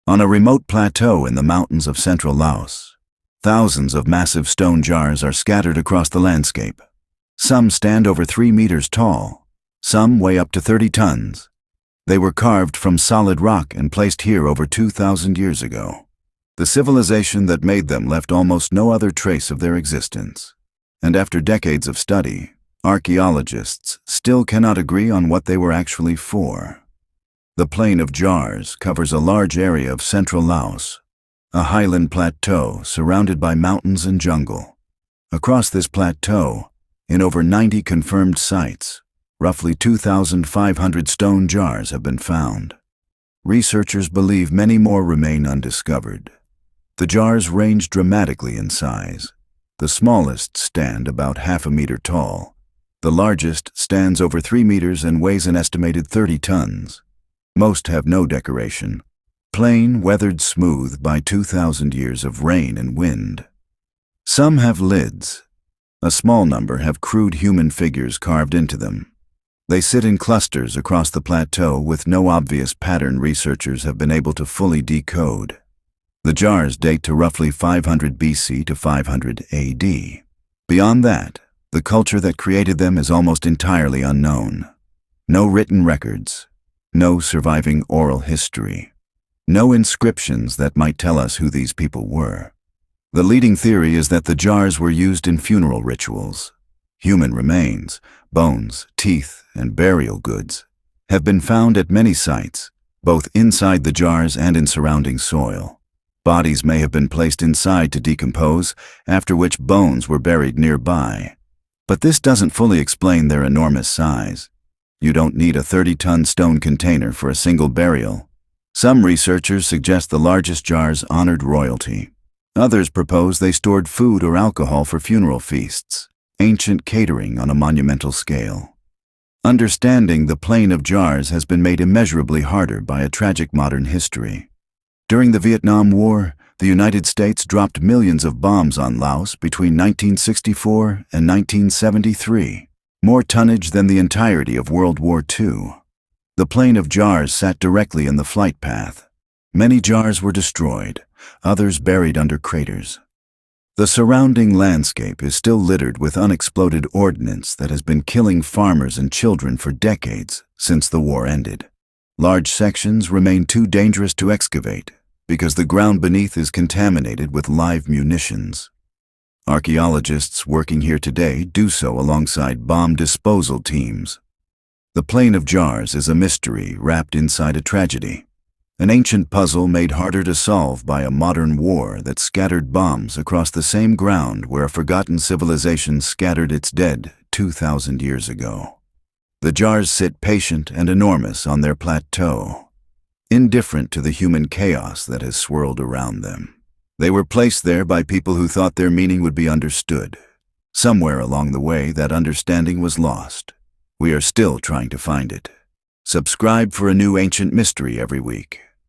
On a remote plateau in the mountains of central Laos, thousands of massive stone jars are scattered across the landscape. Some stand over 3 meters tall, some weigh up to 30 tons. They were carved from solid rock and placed here over 2,000 years ago. The civilization that made them left almost no other trace of their existence. And after decades of study, archaeologists still cannot agree on what they were actually for. The Plain of Jars covers a large area of central Laos, a highland plateau surrounded by mountains and jungle. Across this plateau, in over 90 confirmed sites, roughly 2,500 stone jars have been found. Researchers believe many more remain undiscovered. The jars range dramatically in size. The smallest stand about half a meter tall. The largest stands over 3 meters and weighs an estimated 30 tons. Most have no decoration, plain, weathered smooth by 2,000 years of rain and wind. Some have lids. A small number have crude human figures carved into them. They sit in clusters across the plateau with no obvious pattern researchers have been able to fully decode. The jars date to roughly 500 BC to 500 AD. Beyond that, the culture that created them is almost entirely unknown. No written records. No surviving oral history. No inscriptions that might tell us who these people were. The leading theory is that the jars were used in funeral rituals. Human remains, bones, teeth, and burial goods have been found at many sites, both inside the jars and in surrounding soil. Bodies may have been placed inside to decompose, after which bones were buried nearby. But this doesn't fully explain their enormous size. You don't need a 30-ton stone container for a single burial. Some researchers suggest the largest jars honored royalty. Others propose they stored food or alcohol for funeral feasts, ancient catering on a monumental scale. Understanding the Plain of Jars has been made immeasurably harder by a tragic modern history. During the Vietnam War, the United States dropped millions of bombs on Laos between 1964 and 1973. More tonnage than the entirety of World War II. The Plain of Jars sat directly in the flight path. Many jars were destroyed, others buried under craters. The surrounding landscape is still littered with unexploded ordnance that has been killing farmers and children for decades since the war ended. Large sections remain too dangerous to excavate because the ground beneath is contaminated with live munitions. Archaeologists working here today do so alongside bomb disposal teams. The Plain of Jars is a mystery wrapped inside a tragedy, an ancient puzzle made harder to solve by a modern war that scattered bombs across the same ground where a forgotten civilization scattered its dead 2,000 years ago. The jars sit patient and enormous on their plateau, indifferent to the human chaos that has swirled around them. They were placed there by people who thought their meaning would be understood. Somewhere along the way, that understanding was lost. We are still trying to find it. Subscribe for a new ancient mystery every week.